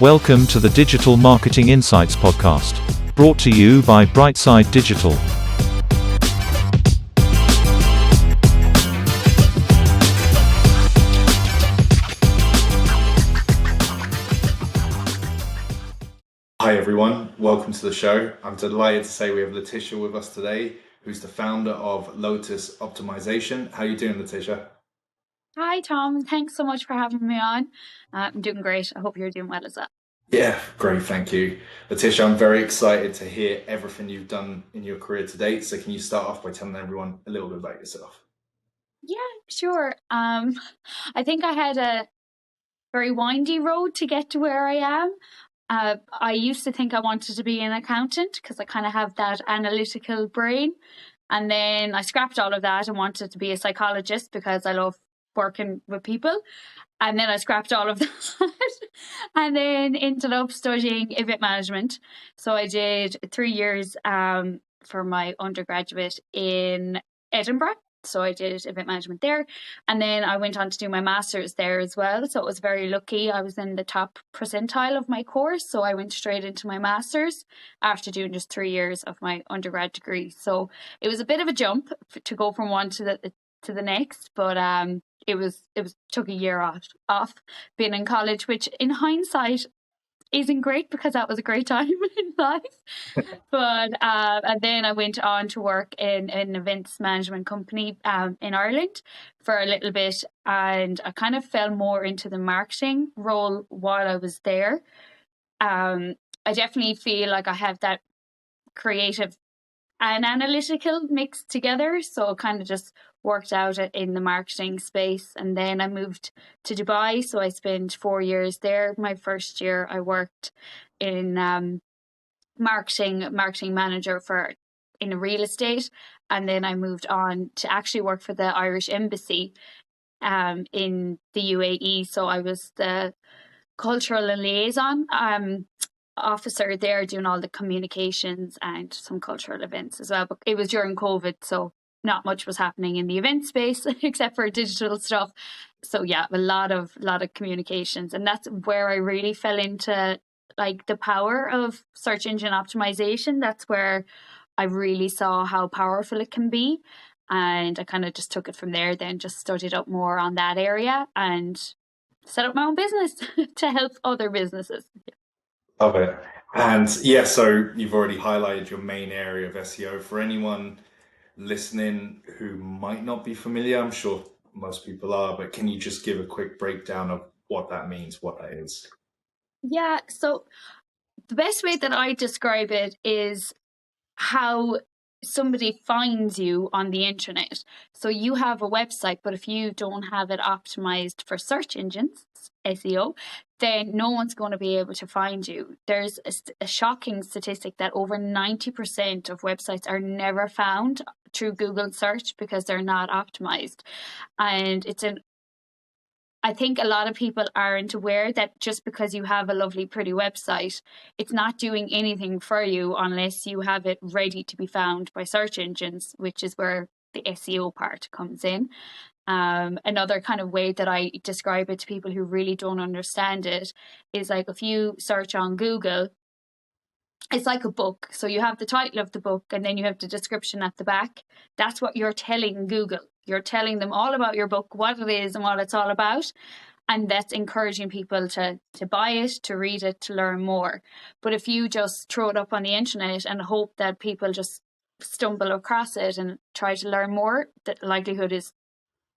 Welcome to the Digital Marketing Insights podcast, brought to you by Brightside Digital. Hi everyone, welcome to the show. I'm delighted to say we have Letitia with us today, who's the founder of Lotus Optimisation. How are you doing, Letitia? Hi, Tom. Thanks so much for having me on. I'm doing great. I hope you're doing well as well. Yeah, great, thank you. Letitia, I'm very excited to hear everything you've done in your career to date. So can you start off by telling everyone a little bit about yourself? Yeah, sure. I think I had a very windy road to get to where I am. I used to think I wanted to be an accountant because I kind of have that analytical brain. And then I scrapped all of that and wanted to be a psychologist because I love working with people. And then I scrapped all of that and then ended up studying event management. So I did 3 years for my undergraduate in Edinburgh. So I did event management there. And then I went on to do my master's there as well. So it was very lucky. I was in the top percentile of my course. So I went straight into my master's after doing just 3 years of my undergrad degree. So it was a bit of a jump to go from one to the next. But it was took a year off being in college, which in hindsight isn't great because that was a great time in life. But and then I went on to work in an events management company in Ireland for a little bit, and I kind of fell more into the marketing role while I was there. I definitely feel like I have that creative and analytical mixed together, so it kind of just worked out in the marketing space. And then I moved to Dubai, so I spent 4 years there. My first year I worked in marketing manager in real estate, and then I moved on to actually work for the Irish Embassy in the UAE. So I was the cultural and liaison officer there, doing all the communications and some cultural events as well. But it was during COVID, so not much was happening in the event space except for digital stuff. So yeah, a lot of communications, and that's where I really fell into like the power of search engine optimization. That's where I really saw how powerful it can be, and I kind of just took it from there. Then just studied up more on that area and set up my own business to help other businesses. Love it. And yeah, so you've already highlighted your main area of SEO. For anyone listening who might not be familiar, I'm sure most people are, but can you just give a quick breakdown of what that means, what that is? Yeah, so the best way that I describe it is how somebody finds you on the internet. So you have a website, but if you don't have it optimized for search engines, SEO, then no one's going to be able to find you. There's a shocking statistic that over 90% of websites are never found through Google search because they're not optimized. And I think a lot of people aren't aware that just because you have a lovely, pretty website, it's not doing anything for you unless you have it ready to be found by search engines, which is where the SEO part comes in. Another kind of way that I describe it to people who really don't understand it is like if you search on Google, it's like a book. So you have the title of the book and then you have the description at the back. That's what you're telling Google. You're telling them all about your book, what it is and what it's all about. And that's encouraging people to buy it, to read it, to learn more. But if you just throw it up on the internet and hope that people just stumble across it and try to learn more, the likelihood is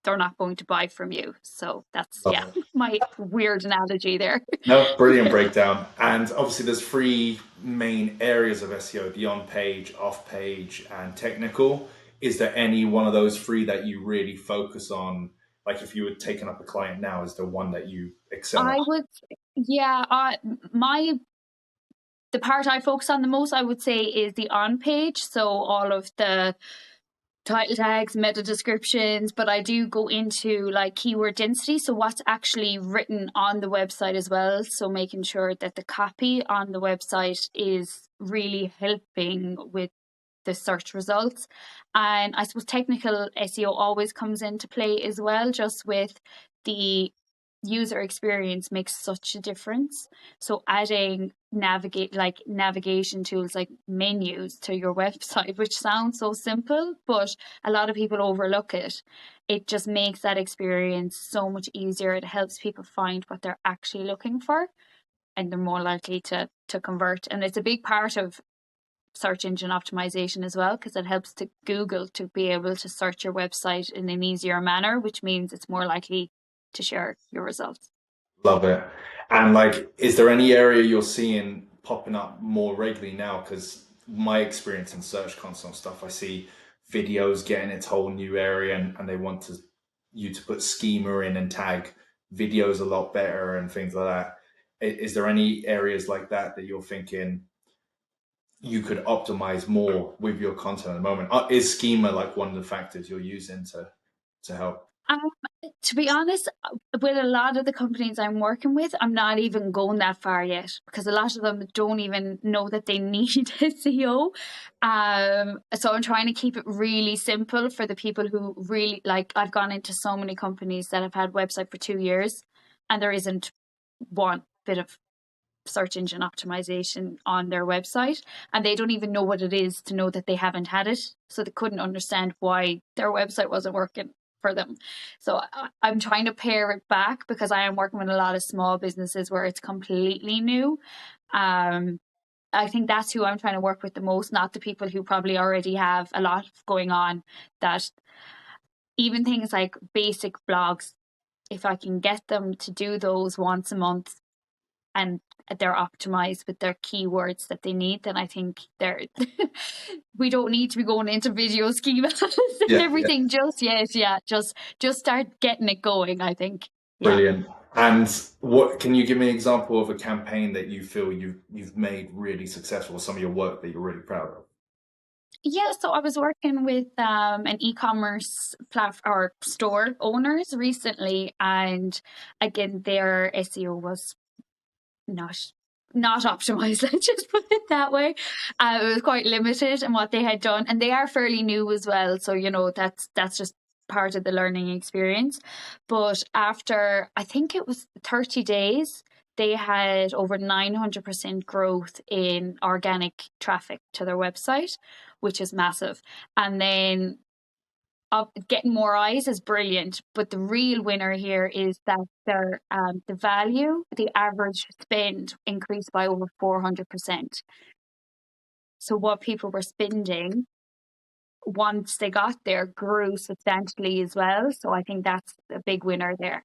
they're not going to buy from you. So that's, Love yeah, it. my weird analogy there. No, brilliant breakdown. And obviously, there's three main areas of SEO: the on-page, off-page, and technical. Is there any one of those three that you really focus on? Like, if you were taking up a client now, is there one that you excel I at? would, yeah, the part I focus on the most, I would say, is the on page. So all of the title tags, meta descriptions, but I do go into like keyword density. So what's actually written on the website as well. So making sure that the copy on the website is really helping with the search results. And I suppose technical SEO always comes into play as well, just with the user experience makes such a difference. So adding navigation tools like menus to your website, which sounds so simple, but a lot of people overlook it. It just makes that experience so much easier. It helps people find what they're actually looking for, and they're more likely to convert. And it's a big part of search engine optimization as well, because it helps to Google to be able to search your website in an easier manner, which means it's more likely to share your results. Love it. And like, is there any area you're seeing popping up more regularly now? Because my experience in Search Console stuff, I see videos getting its whole new area, and they want you to put schema in and tag videos a lot better and things like that. Is there any areas like that that you're thinking you could optimize more with your content at the moment? Is schema like one of the factors you're using to help? To be honest, with a lot of the companies I'm working with, I'm not even going that far yet, because a lot of them don't even know that they need SEO. So I'm trying to keep it really simple for the people who really, like, I've gone into so many companies that have had website for 2 years and there isn't one bit of search engine optimization on their website, and they don't even know what it is to know that they haven't had it, so they couldn't understand why their website wasn't working for them. So I'm trying to pare it back, because I am working with a lot of small businesses where it's completely new. I think that's who I'm trying to work with the most, not the people who probably already have a lot going on. That even things like basic blogs, if I can get them to do those once a month and they're optimized with their keywords that they need, then I think we don't need to be going into video schemas and everything just yet. Yeah, just start getting it going, I think. Yeah. Brilliant. And what can you give me an example of a campaign that you feel you've made really successful, some of your work that you're really proud of? Yeah, so I was working with an e-commerce platform or store owners recently, and again, their SEO was not optimized. Let's just put it that way. It was quite limited in what they had done, and they are fairly new as well. So that's just part of the learning experience. But after, I think it was 30 days, they had over 900% growth in organic traffic to their website, which is massive. And then getting more eyes is brilliant, but the real winner here is that the value, the average spend increased by over 400%. So what people were spending once they got there grew substantially as well. So I think that's a big winner there.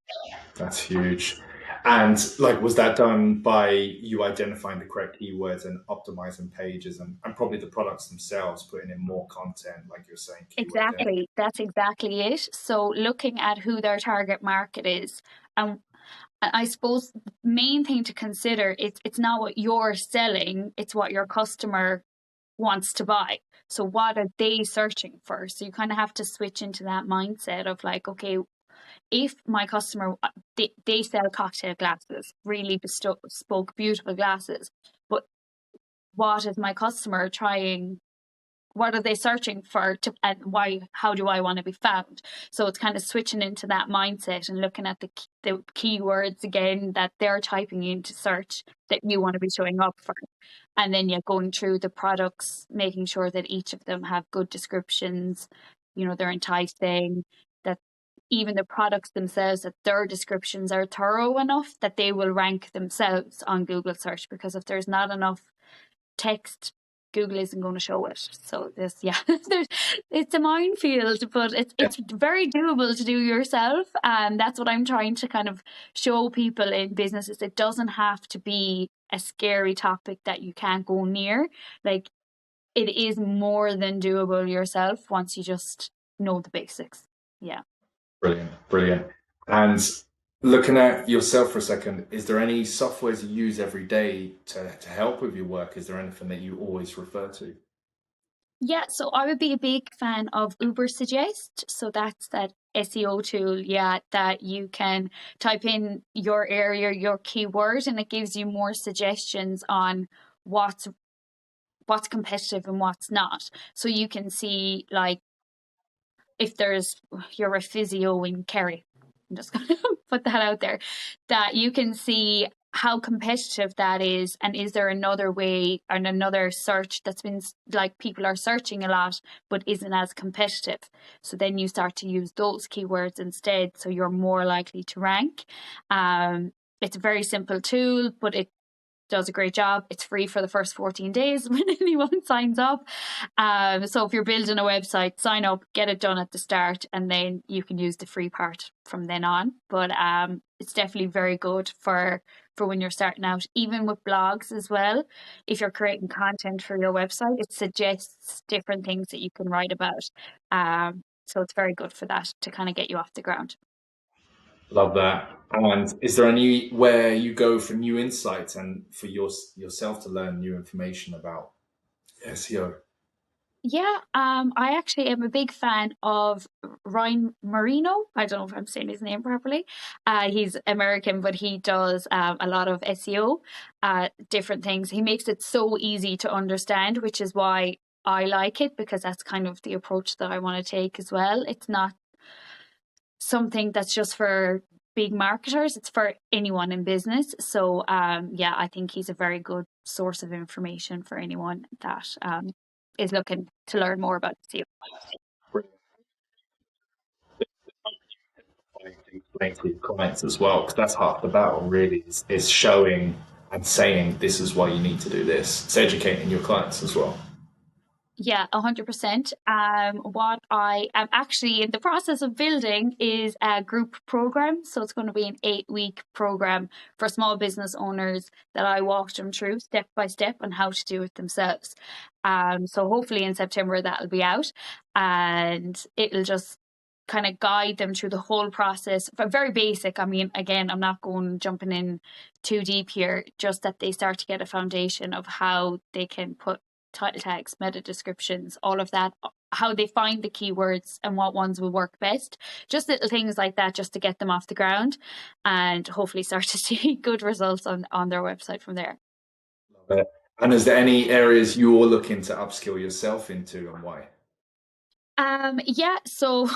That's huge. And like, was that done by you identifying the correct keywords and optimizing pages, and probably the products themselves, putting in more content, like you're saying? Exactly. That's exactly it. So looking at who their target market is. And I suppose the main thing to consider, it's not what you're selling, it's what your customer wants to buy. So what are they searching for? So you kind of have to switch into that mindset of like, okay, if my customer, they sell cocktail glasses, really bespoke, beautiful glasses, but what is my customer trying? What are they searching for, and why? How do I want to be found? So it's kind of switching into that mindset and looking at the keywords again that they're typing into search that you want to be showing up for, and then going through the products, making sure that each of them have good descriptions. They're enticing. That even the products themselves, that their descriptions are thorough enough that they will rank themselves on Google search. Because if there's not enough text, Google isn't going to show it. So it's a minefield, but it's very doable to do yourself. And that's what I'm trying to kind of show people in businesses. It doesn't have to be a scary topic that you can't go near. Like, it is more than doable yourself once you just know the basics. Yeah. Brilliant. And looking at yourself for a second, is there any softwares you use every day to help with your work? Is there anything that you always refer to? Yeah, so I would be a big fan of Ubersuggest. So that's that SEO tool, that you can type in your area, your keyword, and it gives you more suggestions on what's competitive and what's not. So you can see, like, if you're a physio in Kerry, I'm just going to put that out there, that you can see how competitive that is, and is there another way and another search that's been like people are searching a lot but isn't as competitive. So then you start to use those keywords instead, so you're more likely to rank. It's a very simple tool, but it does a great job. It's free for the first 14 days when anyone signs up. So if you're building a website, sign up, get it done at the start, and then you can use the free part from then on. But it's definitely very good for when you're starting out, even with blogs as well. If you're creating content for your website, it suggests different things that you can write about. So it's very good for that, to kind of get you off the ground. Love that. And is there anywhere you go for new insights and for yourself to learn new information about SEO? Yeah, I actually am a big fan of Ryan Marino. I don't know if I'm saying his name properly. He's American, but he does a lot of SEO, different things. He makes it so easy to understand, which is why I like it, because that's kind of the approach that I want to take as well. It's not something that's just for big marketers, it's for anyone in business. So yeah, I think he's a very good source of information for anyone that is looking to learn more about SEO. Explain to your clients as well, because that's half the battle really, is showing and saying this is why you need to do this. It's educating your clients as well. Yeah, 100%. What I am actually in the process of building is a group program. So it's going to be an 8-week program for small business owners that I walk them through step by step on how to do it themselves. So hopefully in September that'll be out, and it'll just kind of guide them through the whole process. But very basic. I mean, again, I'm not jumping in too deep here, just that they start to get a foundation of how they can put title tags, meta descriptions, all of that, how they find the keywords and what ones will work best. Just little things like that, just to get them off the ground and hopefully start to see good results on their website from there. Love it. And is there any areas you're looking to upskill yourself into, and why? Yeah, so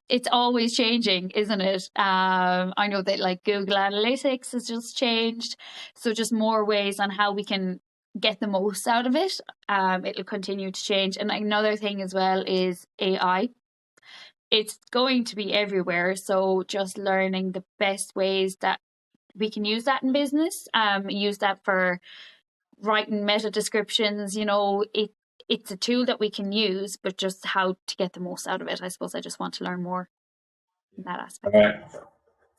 it's always changing, isn't it? I know that like Google Analytics has just changed, so just more ways on how we can get the most out of it. It'll continue to change. And another thing as well is AI. It's going to be everywhere, so just learning the best ways that we can use that in business, use that for writing meta descriptions. It's a tool that we can use, but just how to get the most out of it. I suppose I just want to learn more in that aspect.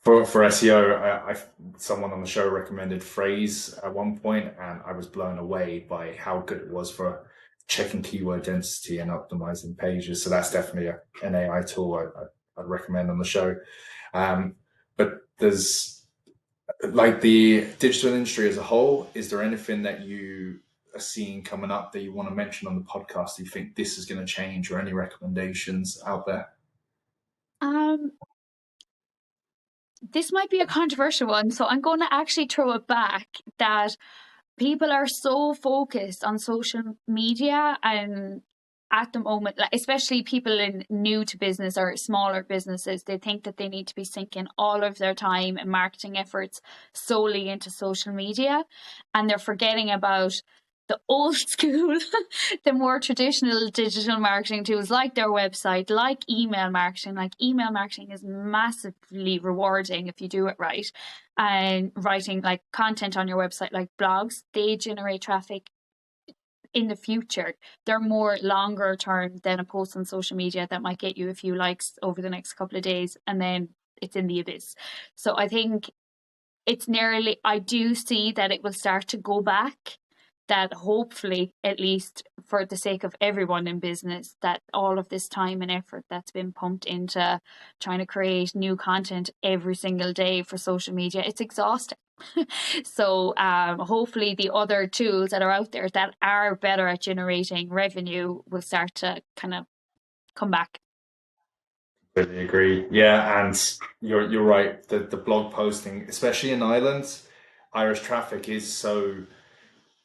For SEO, someone on the show recommended Phrase at one point, and I was blown away by how good it was for checking keyword density and optimizing pages. So that's definitely an AI tool I'd recommend on the show. But there's, like, the digital industry as a whole, is there anything that you are seeing coming up that you want to mention on the podcast? Do you think this is going to change, or any recommendations out there? This might be a controversial one, so I'm going to actually throw it back, that people are so focused on social media, and at the moment, like, especially people new to business or smaller businesses, they think that they need to be sinking all of their time and marketing efforts solely into social media, and they're forgetting about the old school, the more traditional digital marketing tools like their website, like email marketing. Like, email marketing is massively rewarding if you do it right. And writing like content on your website, like blogs, they generate traffic in the future. They're more longer term than a post on social media that might get you a few likes over the next couple of days and then it's in the abyss. So I think I do see that it will start to go back, that hopefully, at least for the sake of everyone in business, that all of this time and effort that's been pumped into trying to create new content every single day for social media, it's exhausting. So hopefully the other tools that are out there that are better at generating revenue will start to kind of come back. Really agree. Yeah, and you're right. The blog posting, especially in Ireland, Irish traffic is so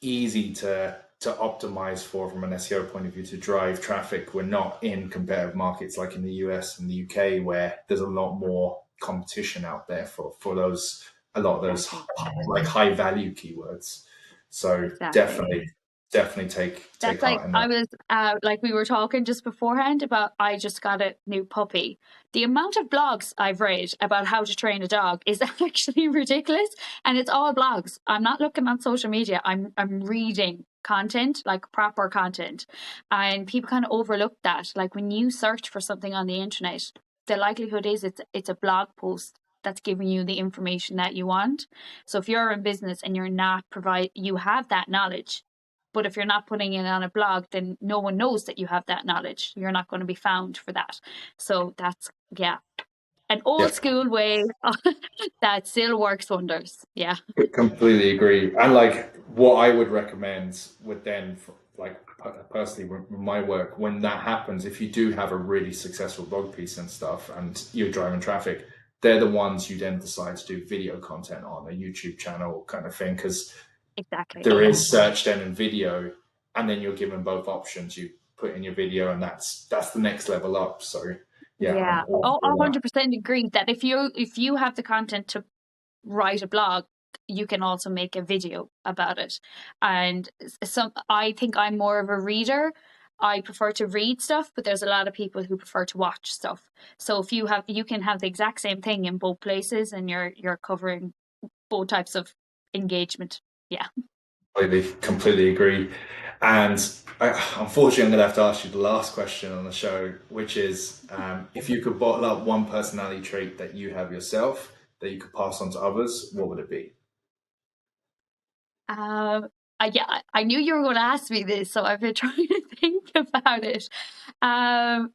easy to optimize for from an SEO point of view, to drive traffic. We're not in competitive markets like in the US and the UK, where there's a lot more competition out there for those, a lot of those Exactly. like high value keywords. So Exactly. definitely take That's like heart in I that. was like we were talking just beforehand about I just got a new puppy. The amount of blogs I've read about how to train a dog is actually ridiculous, and it's all blogs. I'm not looking on social media. I'm reading content, like proper content, and people kind of overlook that. Like when you search for something on the internet, the likelihood is it's a blog post that's giving you the information that you want. So if you're in business and you're not you have that knowledge, but if you're not putting it on a blog, then no one knows that you have that knowledge. You're not going to be found for that. So that's, yeah, an Yeah, old school way that still works wonders. Yeah. completely agree. And like what I would recommend would then, like personally with my work, when that happens, if you do have a really successful blog piece and stuff and you're driving traffic, they're the ones you then decide to do video content on a YouTube channel kind of thing, because Exactly. there is search then and video, and then you're given both options. You put in your video, and that's the next level up. So yeah, I'm Yeah. all Oh, for that. 100% agree that if you have the content to write a blog, you can also make a video about it. And I think I'm more of a reader. I prefer to read stuff, but there's a lot of people who prefer to watch stuff. So if you can have the exact same thing in both places, and you're covering both types of engagement. Yeah. Completely agree. And unfortunately, I'm going to have to ask you the last question on the show, which is if you could bottle up one personality trait that you have yourself that you could pass on to others, what would it be? Yeah, I knew you were going to ask me this, so I've been trying to think about it. My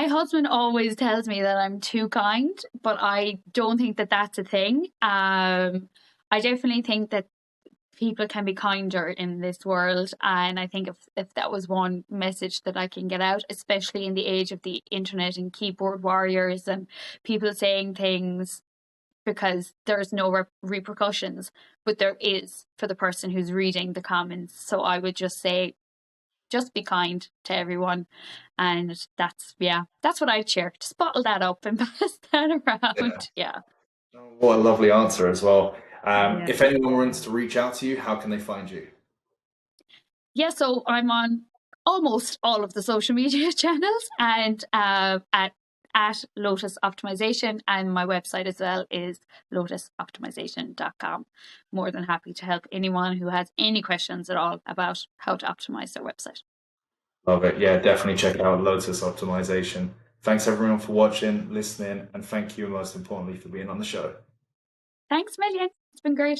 husband always tells me that I'm too kind, but I don't think that that's a thing. I definitely think that people can be kinder in this world, and I think if that was one message that I can get out, especially in the age of the internet and keyboard warriors and people saying things because there's no repercussions, but there is for the person who's reading the comments. So I would just say, just be kind to everyone, and that's what I'd share. Just bottle that up and pass that around. Yeah. What a lovely answer as well. Yeah. If anyone wants to reach out to you, how can they find you? Yeah, so I'm on almost all of the social media channels, and at Lotus Optimisation, and my website as well is lotusoptimisation.com. More than happy to help anyone who has any questions at all about how to optimize their website. Love it. Yeah, definitely check out Lotus Optimization. Thanks everyone for watching, listening, and thank you most importantly for being on the show. Thanks a million. It's been great.